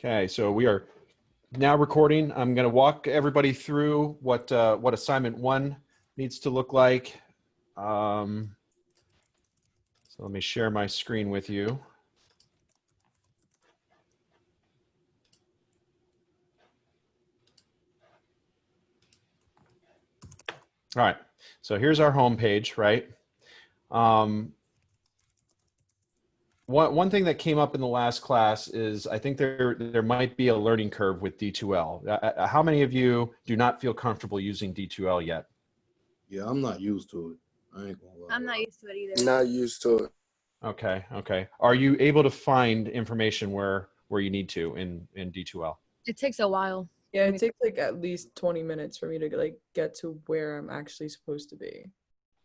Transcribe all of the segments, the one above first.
Okay, so we are now recording. I'm going to walk everybody through what assignment 1 needs to look like. So let me share my screen with you. All right, so here's our home page, right? One thing that came up in the last class is I think there might be a learning curve with D2L. How many of you do not feel comfortable using D2L yet? Yeah, I'm not used to it. I ain't gonna lie. I'm not used to it either. Not used to it. Okay. Are you able to find information where you need to in D2L? It takes a while. Yeah, it takes like at least 20 minutes for me to like get to where I'm actually supposed to be.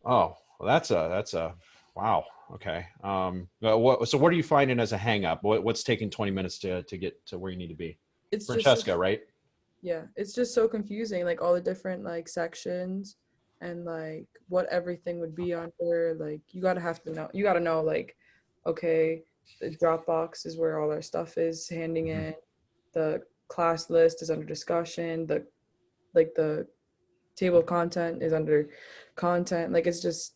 Oh, well, that's a wow. Okay. So what are you finding as a hang up? What's taking 20 minutes to get to where you need to be? It's Francesca, right? Yeah, it's just so confusing, like all the different like sections and like what everything would be under. Like you gotta know like, okay, the Dropbox is where all our stuff is handing in. The class list is under discussion. The table of content is under content. Like it's just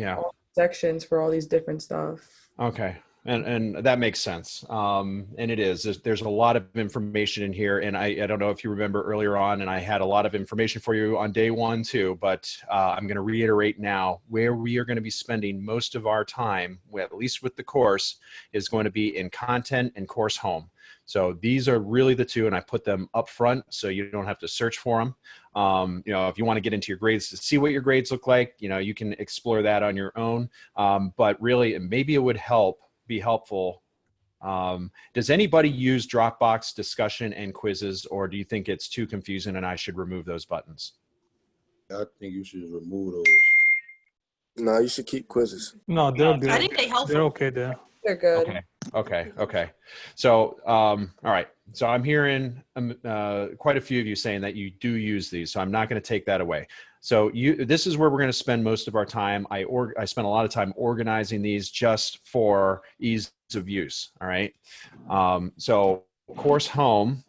all sections for all these different stuff. Okay. And that makes sense. And it is. There's a lot of information in here. And I don't know if you remember earlier on, and I had a lot of information for you on day 1 too, but I'm going to reiterate now where we are going to be spending most of our time, at least with the course, is going to be in content and course home. So these are really the two, and I put them up front so you don't have to search for them. If you want to get into your grades to see what your grades look like, you can explore that on your own. But really, maybe it would be helpful. Does anybody use Dropbox discussion and quizzes, or do you think it's too confusing and I should remove those buttons? I think you should remove those. No, you should keep quizzes. No, they're good. I think they help. They're okay there. They're good. Okay. So, all right. So I'm hearing quite a few of you saying that you do use these. So I'm not going to take that away. So this is where we're going to spend most of our time. I spent a lot of time organizing these just for ease of use. All right. So course home.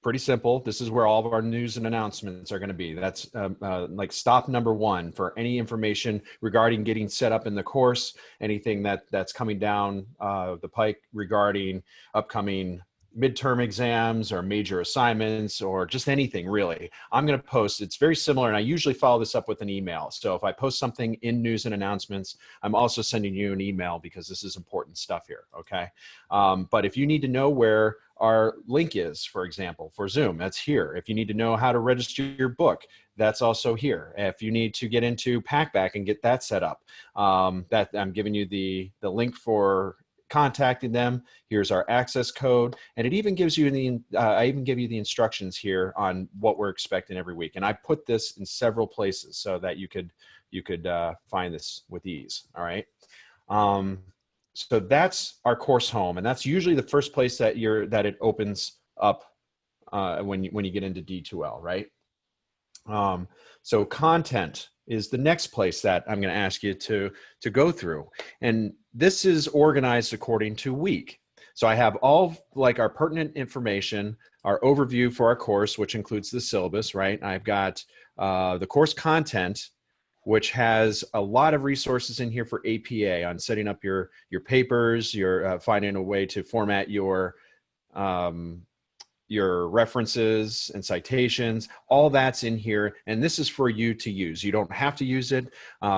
Pretty simple. This is where all of our news and announcements are going to be. That's like stop number 1 for any information regarding getting set up in the course, anything that's coming down the pike regarding upcoming midterm exams or major assignments or just anything really. I'm going to post. It's very similar, and I usually follow this up with an email. So if I post something in news and announcements, I'm also sending you an email because this is important stuff here, okay? But if you need to know where our link is, for example, for Zoom, that's here. If you need to know how to register your book, that's also here. If you need to get into Packback and get that set up, that I'm giving you the link for contacting them. Here's our access code, and it even gives you I even give you the instructions here on what we're expecting every week. And I put this in several places so that you could find this with ease. All right. So that's our course home, and that's usually the first place that it opens up when you get into D2L, right? So content is the next place that I'm going to ask you to go through, and this is organized according to week. So I have all like our pertinent information, our overview for our course, which includes the syllabus, right? I've got the course content, which has a lot of resources in here for APA on setting up your papers, your finding a way to format your references and citations. All that's in here, and this is for you to use. You don't have to use it.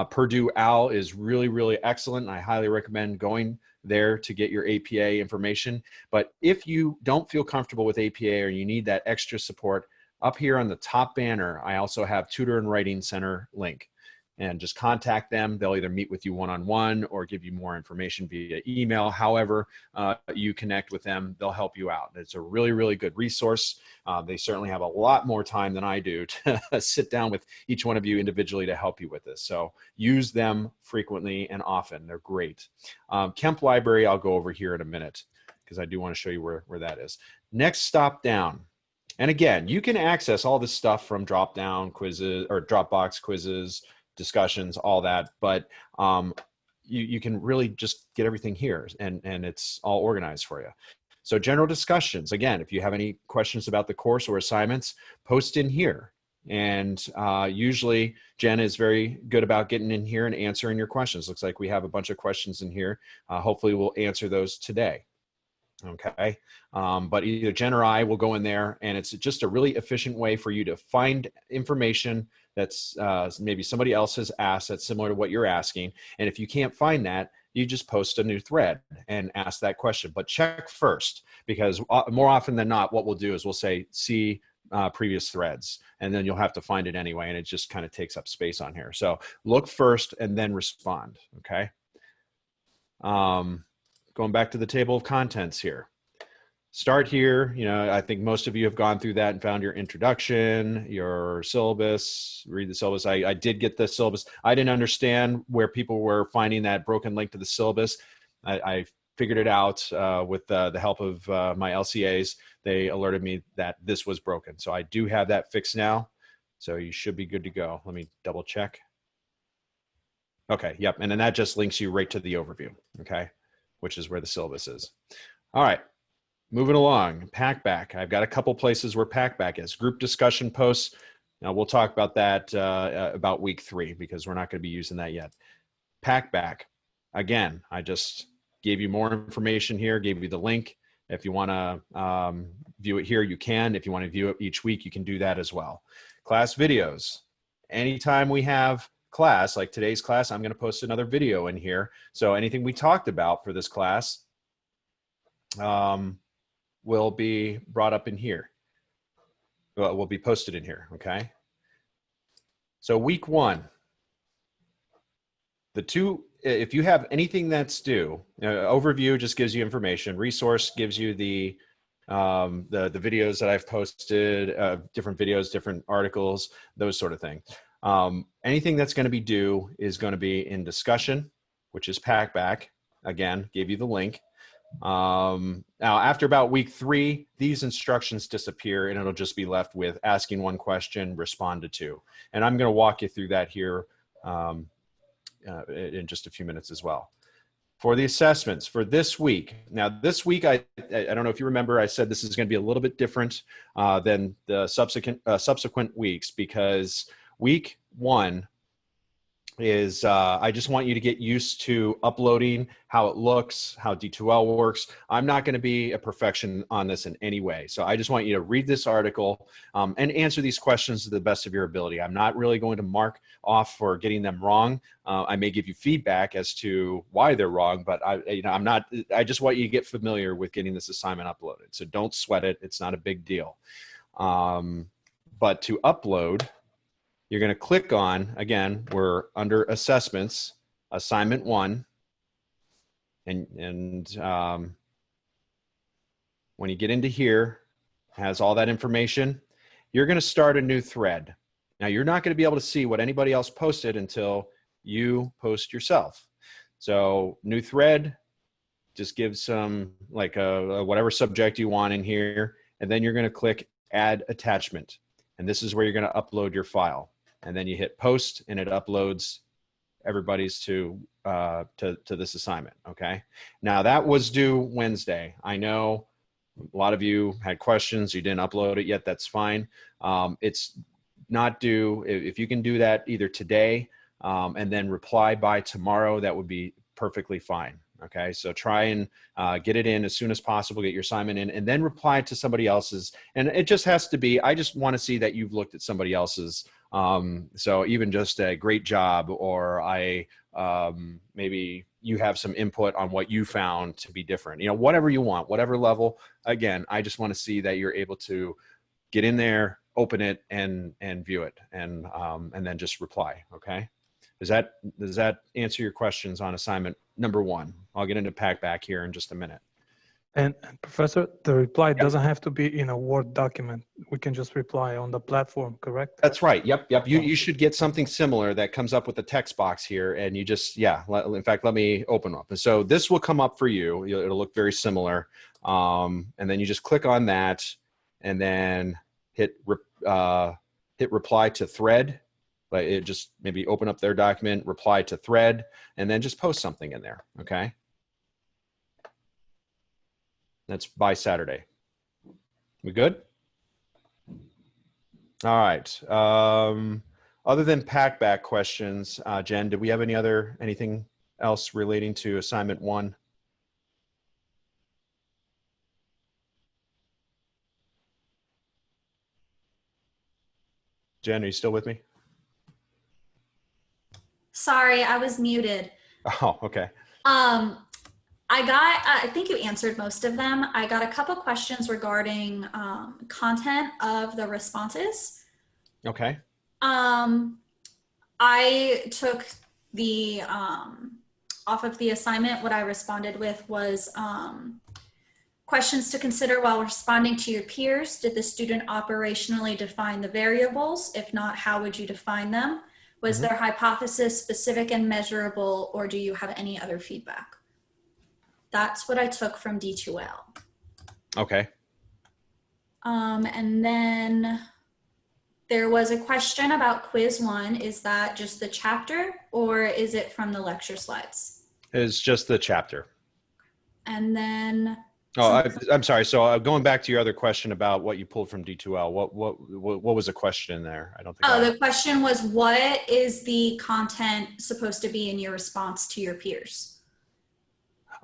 Purdue OWL is really, really excellent. I highly recommend going there to get your APA information. But if you don't feel comfortable with APA or you need that extra support, up here on the top banner, I also have Tutor and Writing Center link. And just contact them. They'll either meet with you one-on-one or give you more information via email. However you connect with them, they'll help you out. It's a really, really good resource. They certainly have a lot more time than I do to sit down with each one of you individually to help you with this. So use them frequently and often. They're great. Kemp Library, I'll go over here in a minute because I do want to show you where that is. Next stop down. And again, you can access all this stuff from quizzes or Dropbox quizzes, discussions, all that, but you can really just get everything here, and it's all organized for you. So general discussions, again, if you have any questions about the course or assignments, post in here. And usually Jen is very good about getting in here and answering your questions. Looks like we have a bunch of questions in here. Hopefully we'll answer those today. Okay. But either Jen or I will go in there, and it's just a really efficient way for you to find information that's maybe somebody else has asked that's similar to what you're asking. And if you can't find that, you just post a new thread and ask that question. But check first, because more often than not, what we'll do is we'll say, see previous threads, and then you'll have to find it anyway, and it just kind of takes up space on here. So look first and then respond. Okay. Going back to the table of contents here. Start here. You know, I think most of you have gone through that and found your introduction, your syllabus, read the syllabus. I did get the syllabus. I didn't understand where people were finding that broken link to the syllabus. I figured it out with the help of my LCAs. They alerted me that this was broken. So I do have that fixed now. So you should be good to go. Let me double check. Okay, yep. And then that just links you right to the overview, okay, which is where the syllabus is. All right. Moving along, Packback. I've got a couple places where Packback is. Group discussion posts. Now we'll talk about that about week 3, because we're not going to be using that yet. Packback. Again, I just gave you more information here, gave you the link. If you want to view it here, you can. If you want to view it each week, you can do that as well. Class videos. Anytime we have class, like today's class, I'm going to post another video in here. So anything we talked about for this class, will be brought up in here. Well, will be posted in here, okay? So week 1, if you have anything that's due, overview just gives you information. Resource gives you the videos that I've posted, different videos, different articles, those sort of things. Anything that's going to be due is going to be in discussion, which is Packback. Again, gave you the link. Now, after about week 3, these instructions disappear, and it'll just be left with asking 1 question, respond to 2. And I'm going to walk you through that here in just a few minutes as well. For the assessments for this week. Now, this week, I don't know if you remember, I said this is going to be a little bit different than the subsequent weeks, because week 1 is I just want you to get used to uploading, how it looks, how D2L works. I'm not going to be a perfection on this in any way. So I just want you to read this article and answer these questions to the best of your ability. I'm not really going to mark off for getting them wrong. I may give you feedback as to why they're wrong, but I just want you to get familiar with getting this assignment uploaded. So don't sweat it. It's not a big deal. But to upload, you're going to click on, again, we're under assessments, assignment 1. And when you get into here, has all that information, you're going to start a new thread. Now, you're not going to be able to see what anybody else posted until you post yourself. So new thread, just give some, like whatever subject you want in here. And then you're going to click add attachment. And this is where you're going to upload your file. And then you hit post, and it uploads everybody's to this assignment. Okay. Now that was due Wednesday. I know a lot of you had questions. You didn't upload it yet. That's fine. It's not due. If you can do that either today and then reply by tomorrow, that would be perfectly fine. Okay. So try and get it in as soon as possible, get your assignment in, and then reply to somebody else's. And it just has to be, I just want to see that you've looked at somebody else's. So even just a great job, or maybe you have some input on what you found to be different, whatever you want, whatever level. Again, I just want to see that you're able to get in there, open it, and view it, and then just reply. Okay. Does that answer your questions on assignment number 1? I'll get into Packback here in just a minute. And Professor, the reply doesn't have to be in a Word document. We can just reply on the platform, correct? That's right. Yep. You should get something similar that comes up with the text box here, and you just, in fact, let me open up. And so this will come up for you. It'll look very similar. And then you just click on that, and then hit reply to thread. Like it just maybe open up their document, reply to thread, and then just post something in there. Okay. That's by Saturday. We good? All right. Other than Packback questions, Jen, did we have anything else relating to assignment 1? Jen, are you still with me? Sorry, I was muted. Oh, okay. I think you answered most of them. I got a couple questions regarding content of the responses. Okay. I took the, off of the assignment, what I responded with was questions to consider while responding to your peers. Did the student operationally define the variables? If not, how would you define them? Was their hypothesis specific and measurable, or do you have any other feedback? That's what I took from D2L. Okay. And then there was a question about quiz 1. Is that just the chapter or is it from the lecture slides? It's just the chapter. And then, I'm sorry. So going back to your other question about what you pulled from D2L, what was the question in there? I don't think. the question was, what is the content supposed to be in your response to your peers?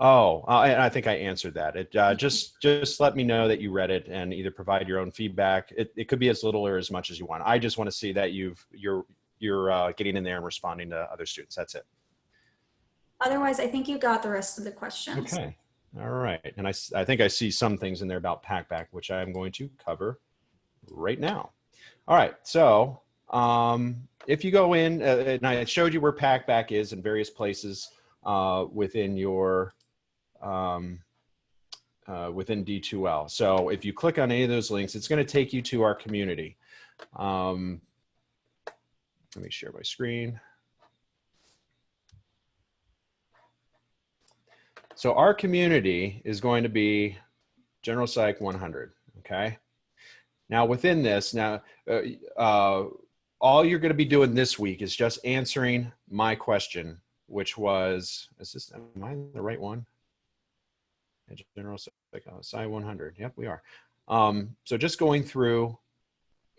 Oh, and I think I answered that. It just let me know that you read it and either provide your own feedback. It could be as little or as much as you want. I just want to see that you're getting in there and responding to other students. That's it. Otherwise, I think you got the rest of the questions. Okay. All right. And I think I see some things in there about Packback, which I'm going to cover right now. All right. So if you go in, and I showed you where Packback is in various places within your within D2L. So if you click on any of those links, it's going to take you to our community. Let me share my screen. So our community is going to be General Psych 100, okay? Now within this, all you're going to be doing this week is just answering my question, which was, am I the right one? General Psych 100, yep, we are. So just going through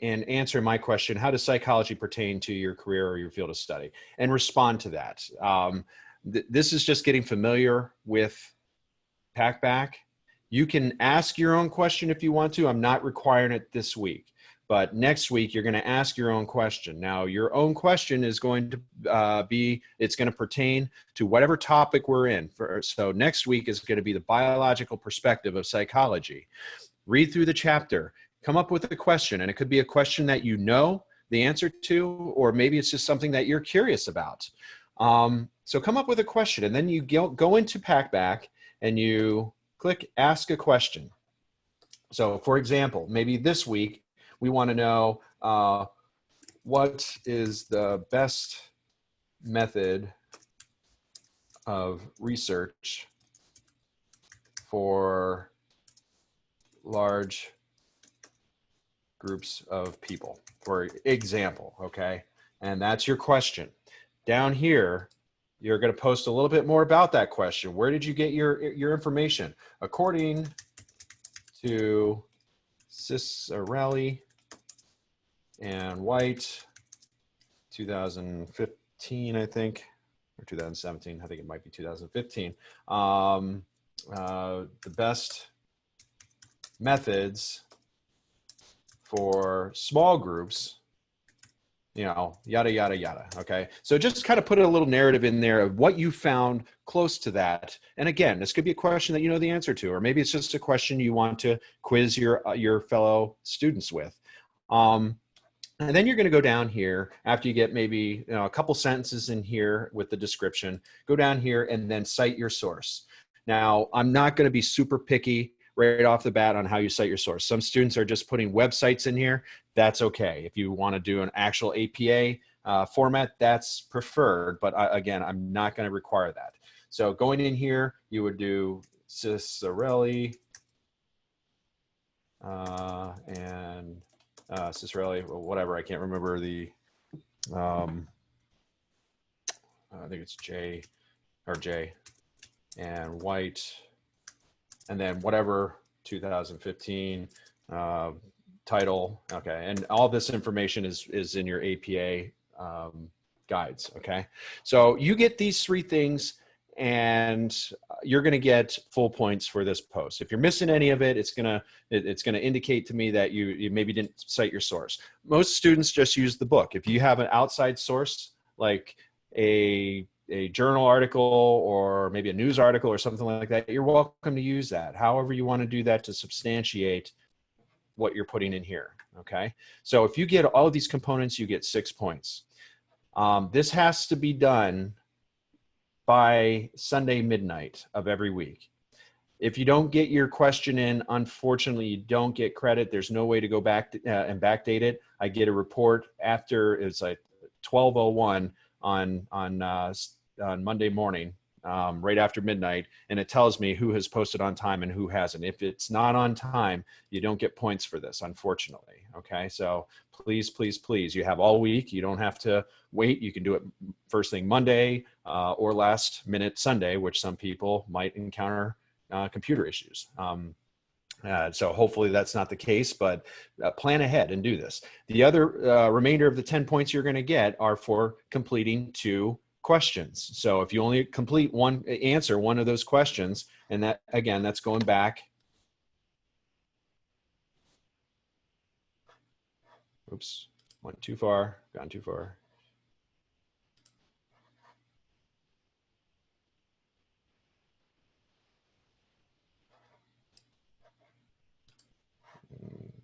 and answer my question, how does psychology pertain to your career or your field of study? And respond to that. This is just getting familiar with Packback. You can ask your own question if you want to. I'm not requiring it this week, but next week you're going to ask your own question. Now your own question is going to it's going to pertain to whatever topic we're in. So next week is going to be the biological perspective of psychology. Read through the chapter, come up with a question, and it could be a question that you know the answer to, or maybe it's just something that you're curious about. So come up with a question, and then you go into Packback and you click Ask a Question. So for example, maybe this week we want to know what is the best method of research for large groups of people, for example, okay? And that's your question. Down here, you're going to post a little bit more about that question. Where did you get your information? According to Cicerelli and White, 2015, I think, or 2017. I think it might be 2015. The best methods for small groups, you know, yada, yada, yada. Okay. So just kind of put a little narrative in there of what you found close to that. And again, this could be a question that you know the answer to, or maybe it's just a question you want to quiz your fellow students with. And then you're going to go down here after you get maybe a couple sentences in here with the description, go down here and then cite your source. Now, I'm not going to be super picky right off the bat on how you cite your source. Some students are just putting websites in here. That's okay. If you want to do an actual APA format, that's preferred. But again, I'm not going to require that. So going in here, you would do Cicerelli and Cicerelli, or whatever. I can't remember the, I think it's J, and White and then whatever 2015 title. Okay, and all this information is in your APA guides. Okay, so you get these three things, and you're going to get full points for this post. If you're missing any of it, it's going to indicate to me that you maybe didn't cite your source. Most students just use the book. If you have an outside source like a journal article or maybe a news article or something like that, you're welcome to use that. However you want to do that to substantiate what you're putting in here. Okay, so if you get all of these components, you get 6 points. This has to be done by Sunday midnight of every week. If you don't get your question in, unfortunately, you don't get credit. There's no way to go back and backdate it. I get a report after, it's like 12:01 on Monday morning, right after midnight, and it tells me who has posted on time and who hasn't. If it's not on time, you don't get points for this, unfortunately. Okay, so please, please, please, you have all week. You don't have to wait. You can do it first thing Monday or last minute Sunday, which some people might encounter computer issues. So hopefully that's not the case, but plan ahead and do this. The other remainder of the 10 points you're going to get are for completing 2 questions. So if you only answer one of those questions, and that, again, that's going back. Oops, went too far, gone too far.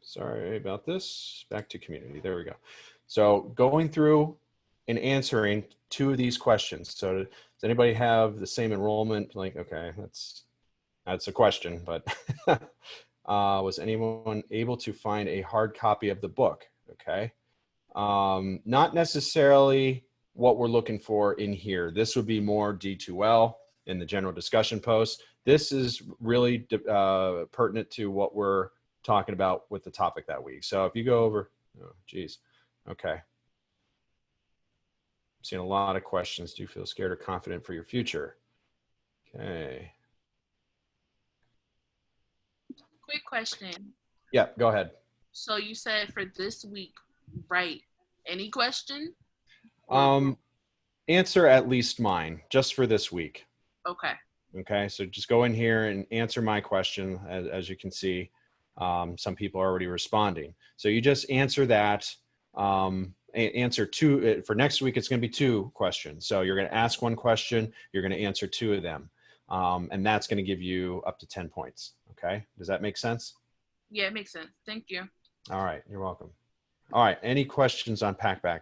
Sorry about this. Back to community. There we go. So going through and answering 2 of these questions. So does anybody have the same enrollment? Like, okay, that's a question, but was anyone able to find a hard copy of the book? Okay. Not necessarily what we're looking for in here. This would be more D2L in the general discussion post. This is really pertinent to what we're talking about with the topic that week. So if you go over, oh geez, okay. I'm seeing a lot of questions. Do you feel scared or confident for your future? Okay. Quick question. Yeah, go ahead. So you said for this week, write any question? Answer at least mine, just for this week. Okay. Okay, so just go in here and answer my question. As you can see, some people are already responding. So you just answer that. Answer 2 for next week. It's going to be 2 questions. So you're going to ask 1 question. You're going to answer 2 of them, and that's going to give you up to 10 points. Okay, does that make sense? Yeah, it makes sense. Thank you. All right, you're welcome. All right, any questions on Packback?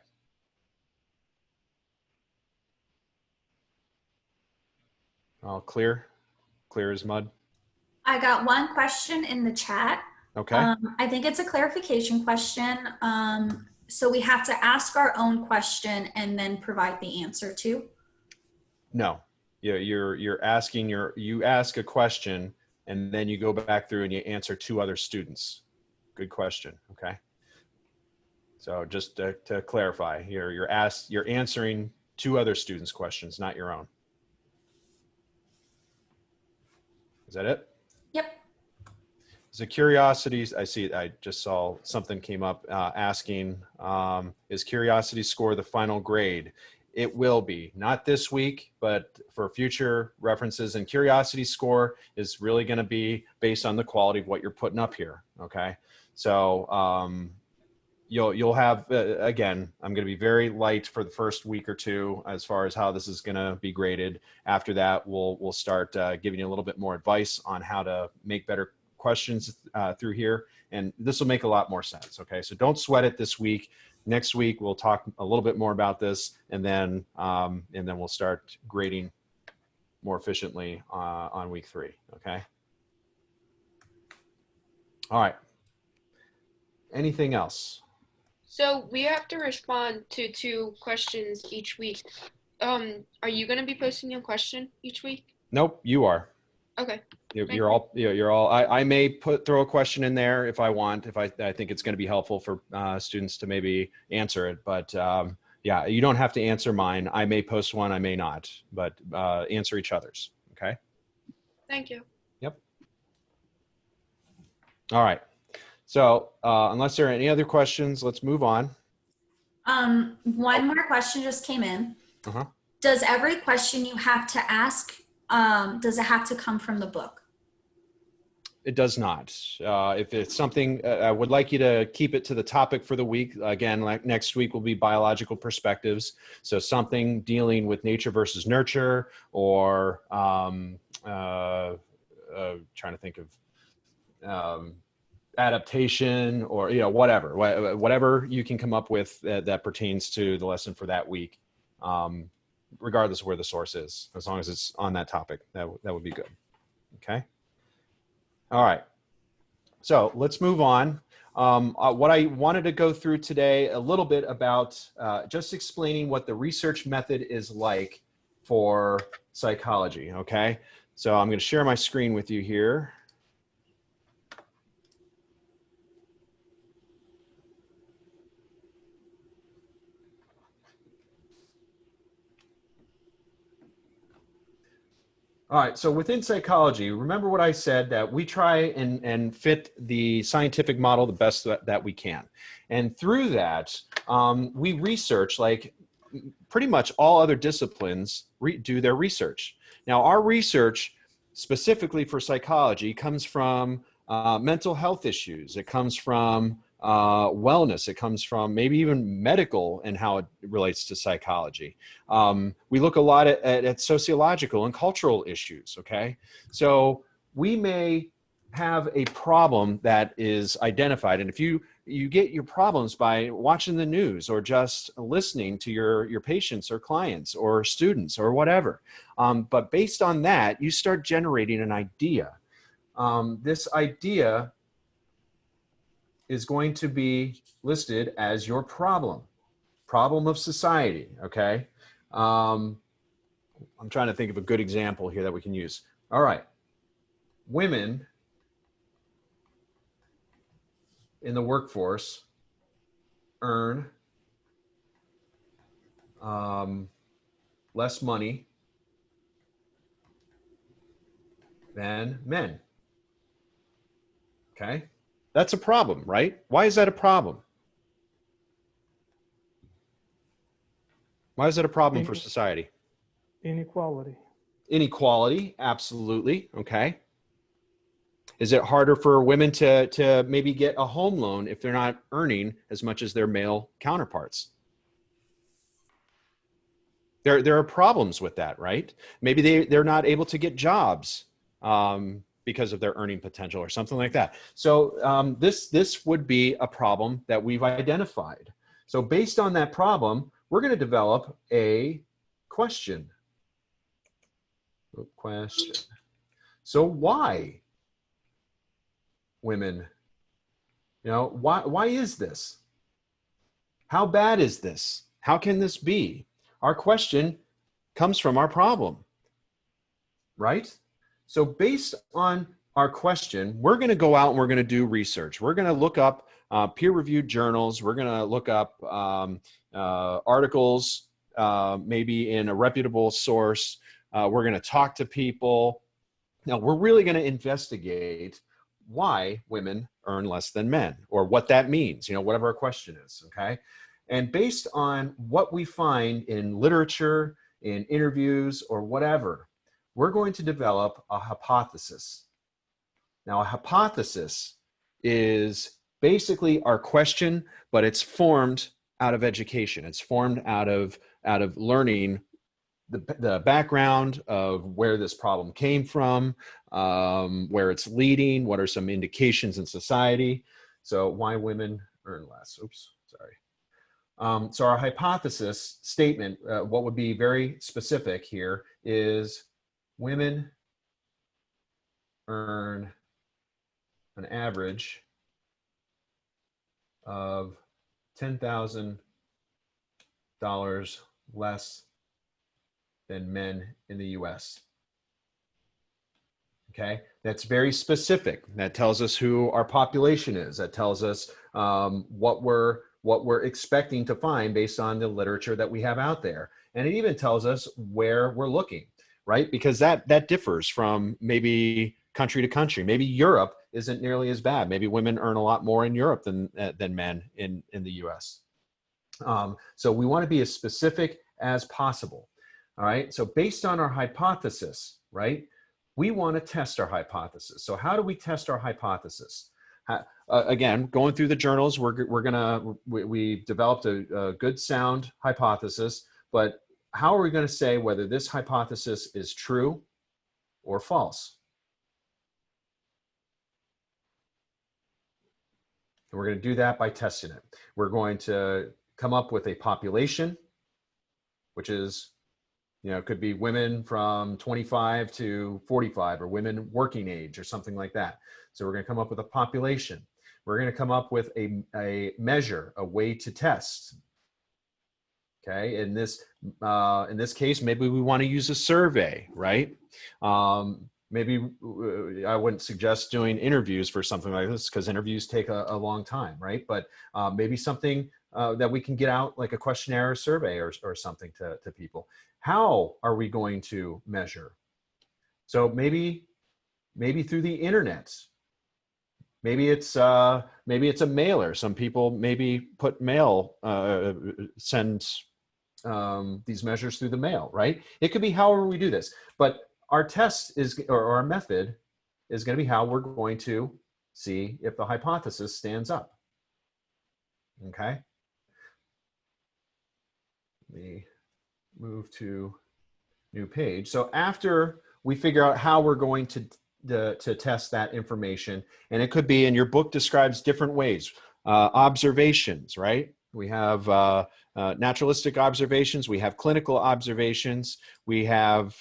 All clear? Clear as mud? I got one question in the chat. Okay. I think it's a clarification question. So we have to ask our own question and then provide the answer too? No, you're asking you ask a question and then you go back through and you answer 2 other students. Good question. Okay. So just to clarify, you're answering 2 other students' questions, not your own. Is that it? Yep. So curiosities, I just saw something came up asking, is curiosity score the final grade? It will be, not this week, but for future references. And curiosity score is really going to be based on the quality of what you're putting up here. Okay. So you'll have, again, I'm going to be very light for the first week or 2 as far as how this is going to be graded. After that, we'll start giving you a little bit more advice on how to make better questions through here. And this will make a lot more sense. Okay. So don't sweat it this week. Next week, we'll talk a little bit more about this, and then we'll start grading more efficiently on week 3. Okay. All right. Anything else? So we have to respond to 2 questions each week. Are you going to be posting a question each week? Nope, you are. Okay. You're all. I may throw a question in there if I want, if I think it's going to be helpful for students to maybe answer it. But yeah, you don't have to answer mine. I may post one, I may not, but answer each other's. Okay. Thank you. Yep. All right. So unless there are any other questions, let's move on. One more question just came in. Uh-huh. Does every question you have to ask, does it have to come from the book? It does not. If it's something, I would like you to keep it to the topic for the week. Again, like next week will be biological perspectives. So something dealing with nature versus nurture, or trying to think of adaptation, or whatever you can come up with that pertains to the lesson for that week, regardless of where the source is, as long as it's on that topic. That would be good. Okay. All right. So let's move on. What I wanted to go through today, a little bit about just explaining what the research method is like for psychology. Okay. So I'm going to share my screen with you here. All right, so within psychology, remember what I said, that we try and fit the scientific model the best that we can. And through that, we research, like pretty much all other disciplines do their research. Now, our research specifically for psychology comes from mental health issues. It comes from wellness. It comes from maybe even medical and how it relates to psychology. We look a lot at sociological and cultural issues, okay? So we may have a problem that is identified, and if you get your problems by watching the news or just listening to your patients or clients or students or whatever, but based on that, you start generating an idea. This idea is going to be listed as your problem of society, okay? I'm trying to think of a good example here that we can use. All right, women in the workforce earn less money than men, okay? That's a problem, right? Why is that a problem? Why is that a problem for society? Inequality. Inequality, absolutely, okay. Is it harder for women to maybe get a home loan if they're not earning as much as their male counterparts? There are problems with that, right? Maybe they're not able to get jobs because of their earning potential or something like that. So this would be a problem that we've identified. So based on that problem, we're going to develop a question. So why women? Why is this? How bad is this? How can this be? Our question comes from our problem, right? So based on our question, we're going to go out and we're going to do research. We're going to look up peer-reviewed journals. We're going to look up articles, maybe in a reputable source. We're going to talk to people. Now, we're really going to investigate why women earn less than men, or what that means, whatever our question is, okay? And based on what we find in literature, in interviews, or whatever, we're going to develop a hypothesis. Now, a hypothesis is basically our question, but it's formed out of education. It's formed out of learning the background of where this problem came from, where it's leading, what are some indications in society. So why women earn less. Oops, sorry. So our hypothesis statement, what would be very specific here, is women earn an average of $10,000 less than men in the US. Okay, that's very specific. That tells us who our population is. That tells us what we're expecting to find based on the literature that we have out there. And it even tells us where we're looking, right? Because that differs from maybe country to country. Maybe Europe isn't nearly as bad. Maybe women earn a lot more in Europe than men in the US. So we want to be as specific as possible. All right. So based on our hypothesis, right, we want to test our hypothesis. So how do we test our hypothesis? Again, going through the journals, we developed a good sound hypothesis, but how are we going to say whether this hypothesis is true or false? And we're going to do that by testing it. We're going to come up with a population, which is, it could be women from 25 to 45 or women working age or something like that. So we're going to come up with a population. We're going to come up with a measure, a way to test. Okay, in this case, maybe we want to use a survey, right? Maybe I wouldn't suggest doing interviews for something like this because interviews take a long time, right? But maybe something that we can get out, like a questionnaire or survey or something to people. How are we going to measure? So maybe through the internet. Maybe it's a mailer. Some people maybe put mail, send these measures through the mail, right? It could be however we do this, but our test is, or our method is going to be how we're going to see if the hypothesis stands up. Okay. Let me move to new page. So after we figure out how we're going to test that information, and it could be, and your book describes different ways, observations, right? We have naturalistic observations, we have clinical observations, we have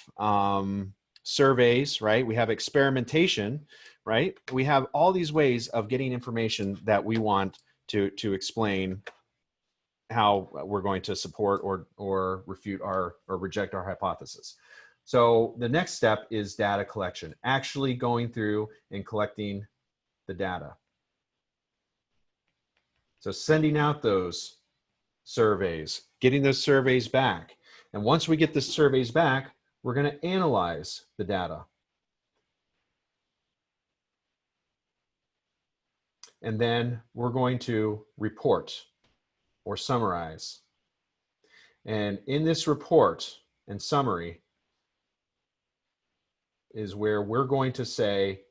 surveys, right? We have experimentation, right? We have all these ways of getting information that we want to explain how we're going to support or refute or reject our hypothesis. So the next step is data collection, actually going through and collecting the data. So sending out those surveys, getting those surveys back. And once we get the surveys back, we're going to analyze the data. And then we're going to report or summarize. And in this report and summary is where we're going to say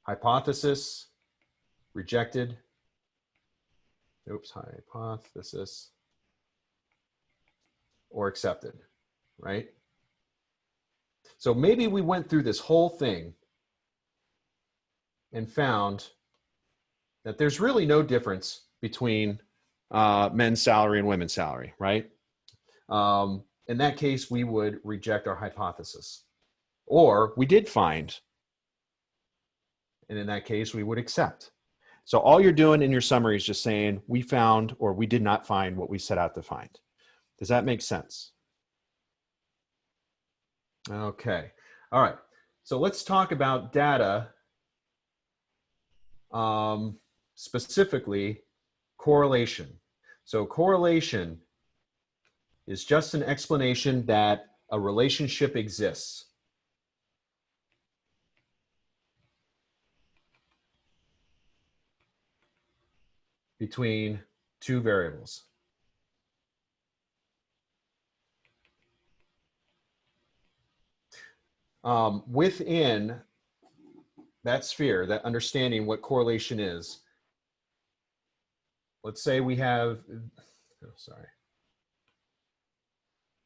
hypothesis rejected. Oops, hypothesis or accepted, right? So maybe we went through this whole thing and found that there's really no difference between men's salary and women's salary, right? In that case, we would reject our hypothesis. Or we did find, and in that case, we would accept. So all you're doing in your summary is just saying we found or we did not find what we set out to find. Does that make sense? Okay. All right. So let's talk about data, specifically correlation. So correlation is just an explanation that a relationship exists. Between two variables. Within that sphere, that understanding what correlation is, let's say we have,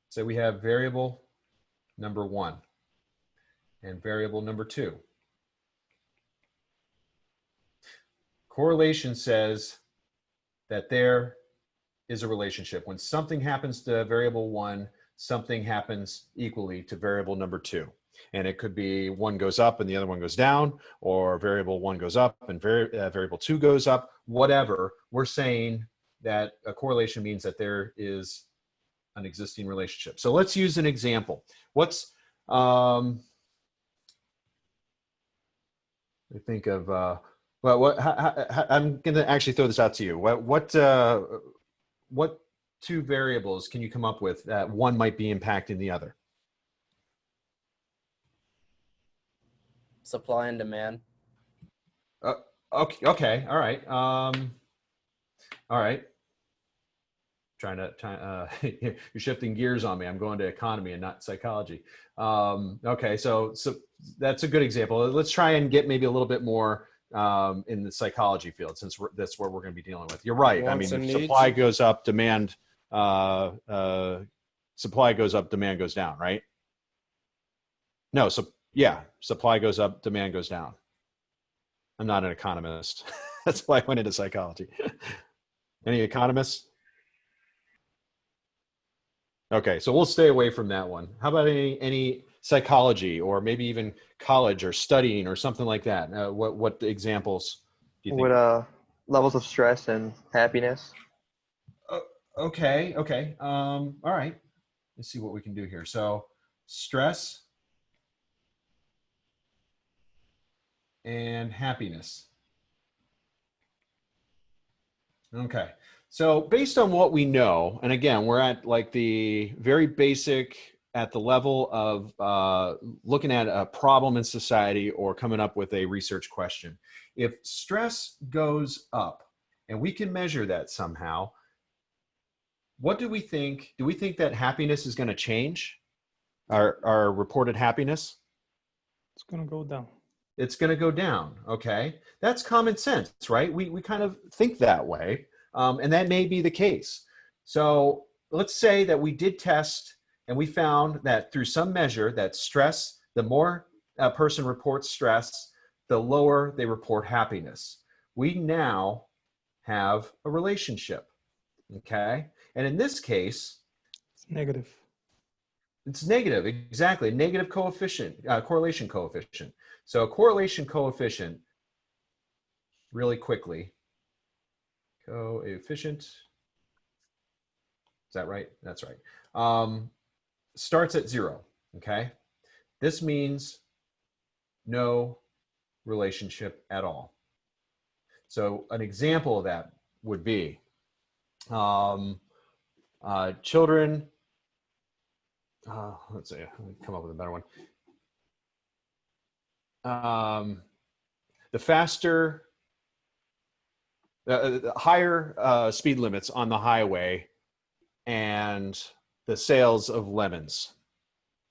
say we have variable number 1 and variable number 2. Correlation says that there is a relationship. When something happens to variable 1, something happens equally to variable number 2. And it could be one goes up and the other one goes down, or variable 1 goes up and variable 2 goes up, whatever. We're saying that a correlation means that there is an existing relationship. So let's use an example. What's, I think of, well, I'm going to actually throw this out to you. What two variables can you come up with that one might be impacting the other? supply and demand. Okay. All right. All right. You're shifting gears on me. I'm going to economy and not psychology. Okay. So that's a good example. Let's try and get maybe a little bit more in the psychology field, since that's what we're going to be dealing with. You're right. Wants I and mean, needs. supply goes up, demand, supply goes up, demand goes down, right? No. So yeah, supply goes up, demand goes down. I'm not an economist. That's why I went into psychology. Any economists? Okay, so we'll stay away from that one. How about any psychology, or maybe even college or studying or something like that? What examples do you think? With levels of stress and happiness. Okay. All right. Let's see what we can do here. So stress and happiness. Okay. So based on what we know, and again, we're at like the very basic, at the level of looking at a problem in society or coming up with a research question. If stress goes up, and we can measure that somehow, what do we think? Do we think that happiness is going to change? Our reported happiness? It's going to go down. It's going to go down. Okay. That's common sense, right? We kind of think that way. And that may be the case. So let's say that we did test and we found that through some measure that stress, the more a person reports stress, the lower they report happiness. We now have a relationship. Okay. And in this case, It's negative. it's negative, exactly. Negative coefficient, correlation coefficient. So correlation coefficient, really quickly, coefficient, is that right? That's right. Starts at 0, okay? This means no relationship at all. So an example of that would be children, let's see, let me come up with a better one. The higher speed limits on the highway and the sales of lemons,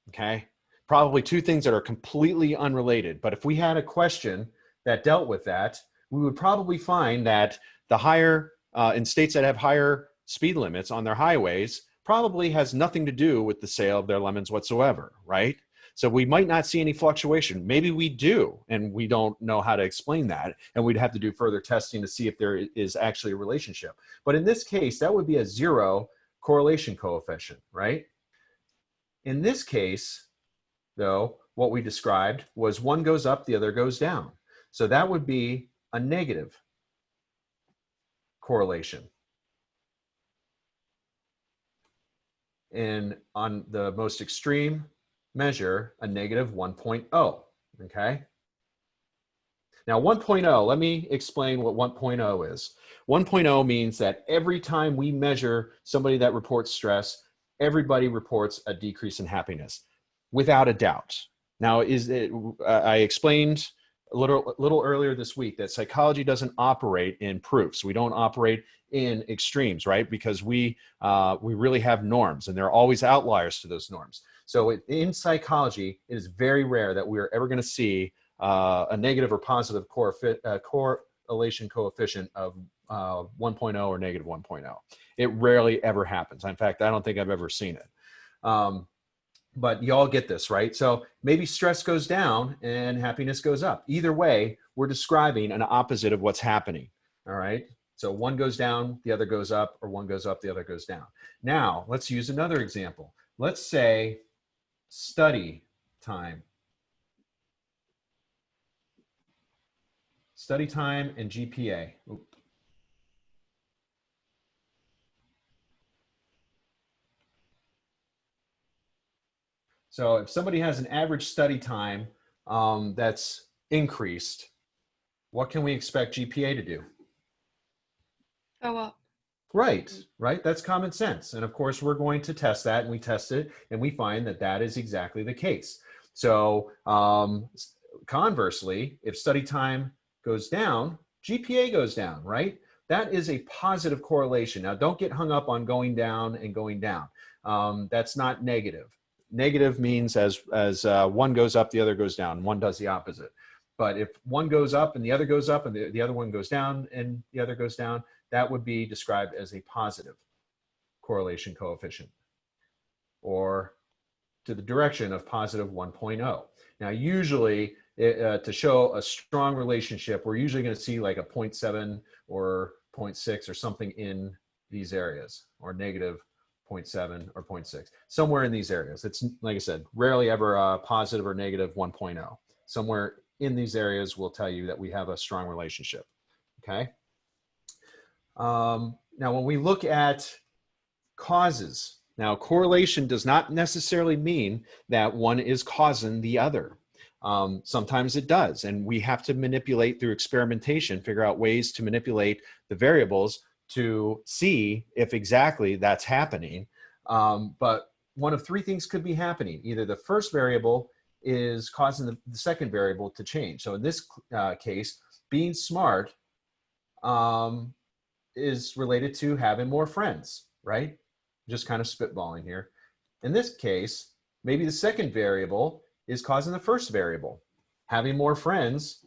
okay? Probably two things that are completely unrelated, but if we had a question that dealt with that, we would probably find that the higher, in states that have higher speed limits on their highways, probably has nothing to do with the sale of their lemons whatsoever, right? So we might not see any fluctuation. Maybe we do, and we don't know how to explain that, and we'd have to do further testing to see if there is actually a relationship. But in this case, that would be a 0 correlation coefficient, right? In this case, though, what we described was one goes up, the other goes down. So that would be a negative correlation. And on the most extreme measure, a negative 1.0, okay? Now 1.0, let me explain what 1.0 is. 1.0 means that every time we measure somebody that reports stress, everybody reports a decrease in happiness, without a doubt. Now, I explained a little earlier this week that psychology doesn't operate in proofs. We don't operate in extremes, right? Because we really have norms, and there are always outliers to those norms. So in psychology, it is very rare that we are ever going to see a negative or positive correlation coefficient of 1.0 or negative 1.0. It rarely ever happens. In fact, I don't think I've ever seen it. But y'all get this, right? So maybe stress goes down and happiness goes up. Either way, we're describing an opposite of what's happening, all right? So one goes down, the other goes up, or one goes up, the other goes down. Now, let's use another example. Let's say study time. Study time and GPA. Oop. So if somebody has an average study time that's increased, what can we expect GPA to do? Go up. Right. That's common sense. And of course, we're going to test that, and we test it, and we find that that is exactly the case. So conversely, if study time goes down, GPA goes down, right? That is a positive correlation. Now, don't get hung up on going down and going down. That's not negative. Negative means as one goes up, the other goes down. One does the opposite. But if one goes up and the other goes up and the other one goes down and the other goes down, that would be described as a positive correlation coefficient, or to the direction of positive 1.0. Now, usually to show a strong relationship, we're usually going to see like a 0.7 or 0.6 or something in these areas, or negative 0.7 or 0.6, somewhere in these areas. It's, like I said, rarely ever positive or negative 1.0. Somewhere in these areas will tell you that we have a strong relationship, okay? Now, when we look at causes, now correlation does not necessarily mean that one is causing the other. Sometimes it does, and we have to manipulate through experimentation, figure out ways to manipulate the variables to see if exactly that's happening. But one of three things could be happening. Either the first variable is causing the second variable to change. So in this case, being smart is related to having more friends, right? Just kind of spitballing here. In this case, maybe the second variable is causing the first variable. Having more friends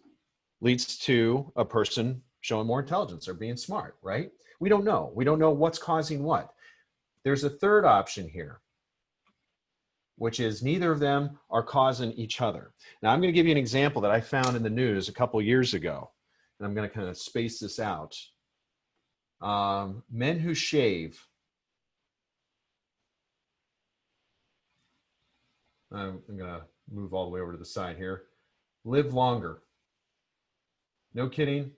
leads to a person showing more intelligence or being smart, right? We don't know. We don't know what's causing what. There's a third option here, which is neither of them are causing each other. Now, I'm going to give you an example that I found in the news a couple years ago, and I'm going to kind of space this out. Men who shave. I'm going to move all the way over to the side here. Live longer. No kidding.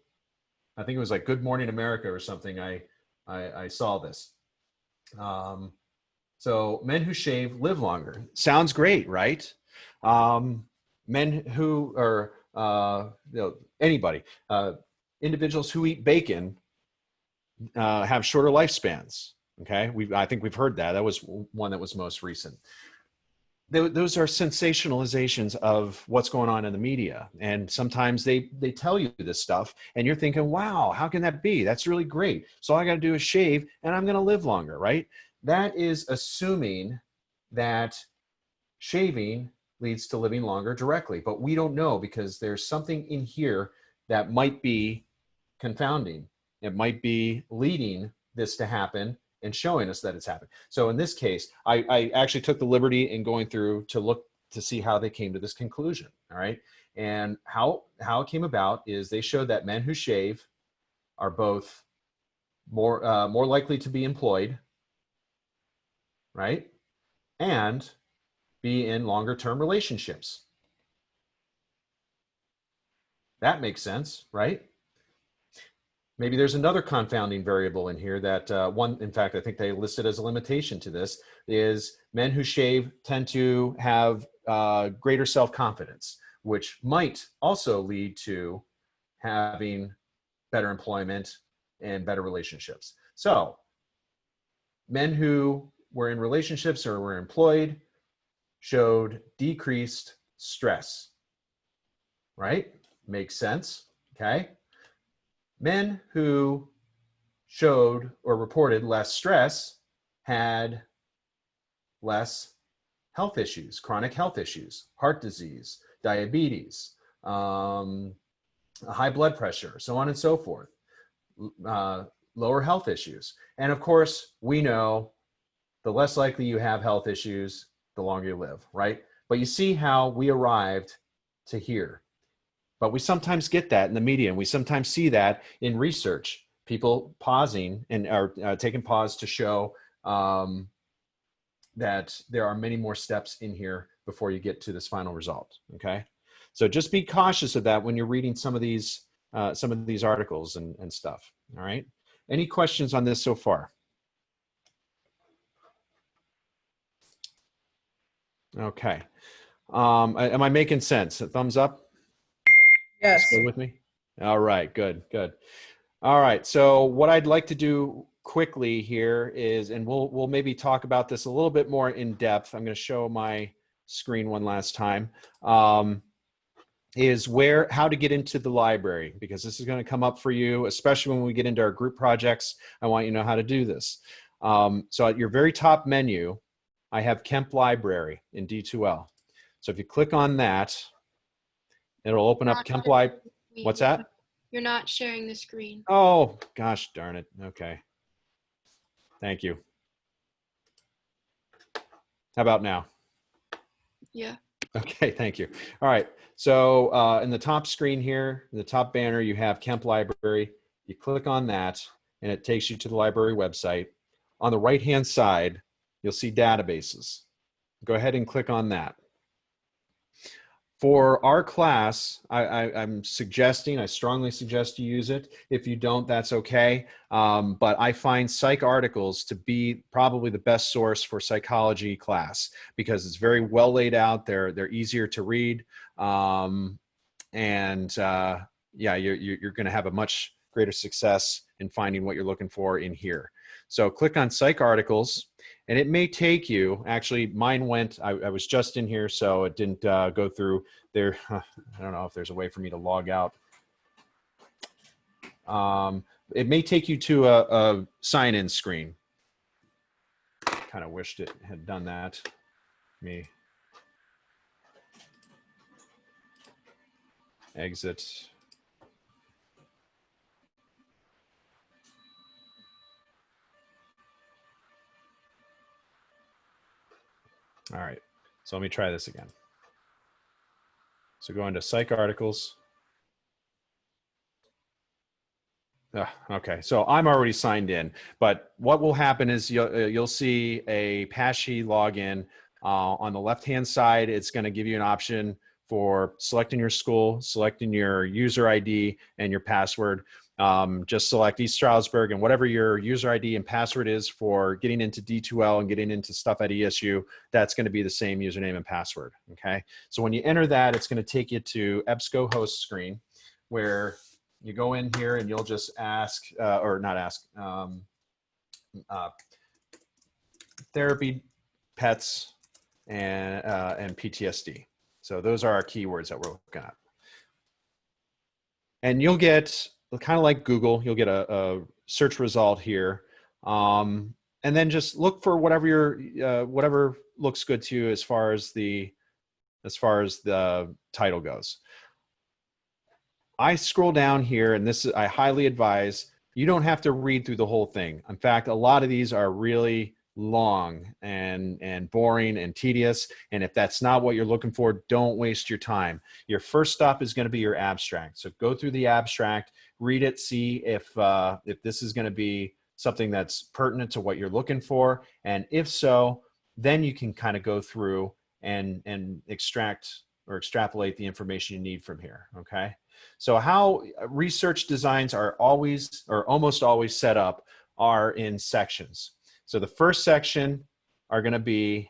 I think it was like Good Morning America or something. I saw this. So men who shave live longer. Sounds great, right? Men who are, anybody, individuals who eat bacon have shorter lifespans. Okay, I think we've heard that. That was one that was most recent. Those are sensationalizations of what's going on in the media. And sometimes they tell you this stuff and you're thinking, wow, how can that be? That's really great. So all I got to do is shave and I'm going to live longer, right? That is assuming that shaving leads to living longer directly, but we don't know because there's something in here that might be confounding. It might be leading this to happen and showing us that it's happened. So in this case, I actually took the liberty in going through to look to see how they came to this conclusion, all right? And how it came about is they showed that men who shave are both more likely to be employed, right? And be in longer term relationships. That makes sense, right? Maybe there's another confounding variable in here that one, in fact, I think they listed as a limitation to this, is men who shave tend to have greater self-confidence, which might also lead to having better employment and better relationships. So men who were in relationships or were employed showed decreased stress, right? Makes sense, okay? Men who showed or reported less stress had less health issues, chronic health issues, heart disease, diabetes, high blood pressure, so on and so forth, lower health issues. And of course, we know the less likely you have health issues, the longer you live, right? But you see how we arrived to here. But we sometimes get that in the media, and we sometimes see that in research, people pausing and are taking pause to show that there are many more steps in here before you get to this final result, okay? So just be cautious of that when you're reading some of these articles and stuff, all right? Any questions on this so far? Okay. Am I making sense? A thumbs up? Yes. Still with me? All right, good. All right, so what I'd like to do quickly here is, and we'll maybe talk about this a little bit more in depth. I'm going to show my screen one last time. is how to get into the library, because this is going to come up for you, especially when we get into our group projects. I want you to know how to do this. So at your very top menu, I have Kemp Library in D2L. So if you click on that, it'll open up Kemp Library. What's that? You're not sharing the screen. Oh, gosh darn it. Okay. Thank you. How about now? Yeah. Okay, thank you. All right. So in the top screen here, in the top banner, you have Kemp Library. You click on that, and it takes you to the library website. On the right-hand side, you'll see databases. Go ahead and click on that. For our class, I'm suggesting, I strongly suggest you use it. If you don't, that's okay. But I find psych articles to be probably the best source for psychology class, because it's very well laid out. They're easier to read. Yeah, you're going to have a much greater success in finding what you're looking for in here. So click on psych articles, and it may take you, actually mine went, I was just in here, so it didn't go through there. I don't know if there's a way for me to log out. It may take you to a sign-in screen. Kind of wished it had done that. Me exit. All right, so let me try this again. So go into psych articles. Okay, so I'm already signed in, but what will happen is you'll see a Pashy login. On the left-hand side, it's going to give you an option for selecting your school, selecting your user ID and your password. Just select East Stroudsburg, and whatever your user ID and password is for getting into D2L and getting into stuff at ESU, that's going to be the same username and password. Okay, so when you enter that, it's going to take you to EBSCO host screen, where you go in here and you'll just ask, or not ask, therapy, pets, and PTSD. So those are our keywords that we're looking at. And you'll get, kind of like Google, you'll get a search result here. And then just look for whatever looks good to you as far as the title goes. I scroll down here, and I highly advise, you don't have to read through the whole thing. In fact, a lot of these are really long and boring and tedious. And if that's not what you're looking for, don't waste your time. Your first stop is going to be your abstract. So go through the abstract, read it, see if this is going to be something that's pertinent to what you're looking for. And if so, then you can kind of go through and extract or extrapolate the information you need from here. Okay. So how research designs are always, or almost always, set up are in sections. So the first section is going to be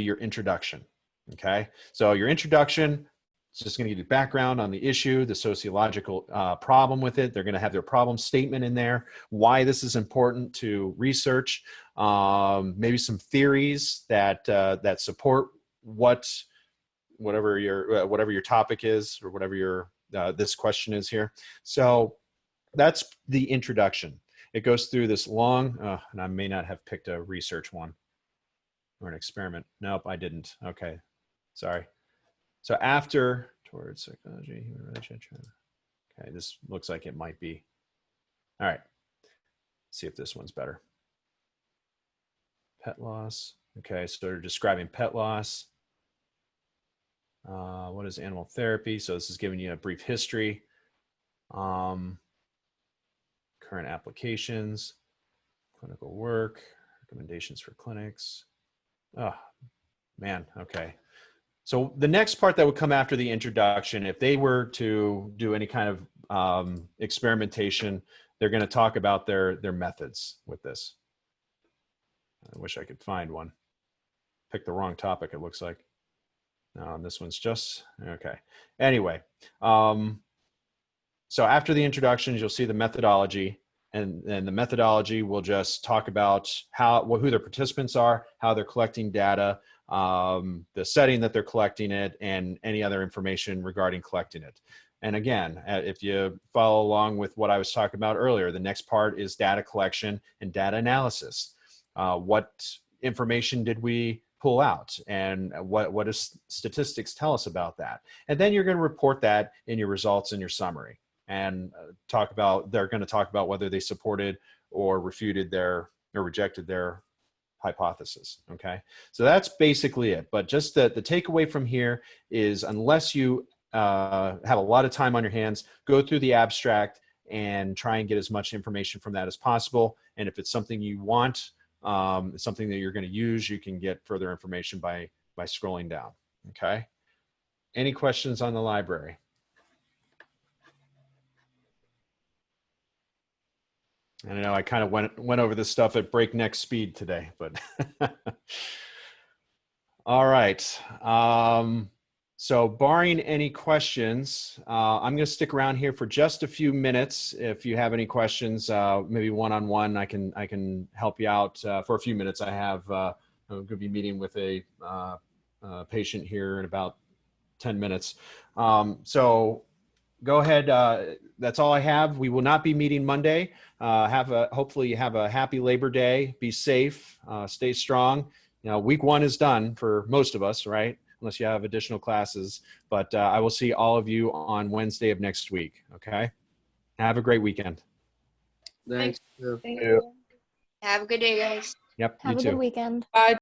your introduction. Okay. So your introduction is just going to give you background on the issue, the sociological problem with it. They're going to have their problem statement in there, why this is important to research, maybe some theories that support whatever your topic is, or whatever your this question is here. So that's the introduction. It goes through this long, and I may not have picked a research one or an experiment. Nope, I didn't. Okay, sorry. So after towards psychology, human relationship. Okay, this looks like it might be. All right, let's see if this one's better. Pet loss. Okay, so they're describing pet loss. What is animal therapy? So this is giving you a brief history. Current applications, clinical work, recommendations for clinics. Oh, man, okay. So the next part that would come after the introduction, if they were to do any kind of experimentation, they're going to talk about their methods with this. I wish I could find one. Picked the wrong topic, it looks like. This one's just, okay. Anyway, so after the introductions, you'll see the methodology, and the methodology will just talk about who their participants are, how they're collecting data, the setting that they're collecting it, and any other information regarding collecting it. And again, if you follow along with what I was talking about earlier, the next part is data collection and data analysis. What information did we pull out, and what does statistics tell us about that? And then you're going to report that in your results and your summary, and they're going to talk about whether they supported or refuted or rejected their hypothesis. Okay, so that's basically it. But just the takeaway from here is, unless you have a lot of time on your hands, go through the abstract and try and get as much information from that as possible. And if it's something you want, it's something that you're going to use, you can get further information by scrolling down. Okay, any questions on the library? I know I kind of went over this stuff at breakneck speed today, but all right. So barring any questions, I'm going to stick around here for just a few minutes. If you have any questions, maybe one-on-one, I can help you out for a few minutes. I'm going to be meeting with a patient here in about 10 minutes. So go ahead. That's all I have. We will not be meeting Monday. Hopefully you have a happy Labor Day. Be safe. Stay strong. Week 1 is done for most of us, right? Unless you have additional classes. But I will see all of you on Wednesday of next week. Okay. Have a great weekend. Thanks. Thank you. Have a good day, guys. Yep. Have You a too. good weekend. Bye.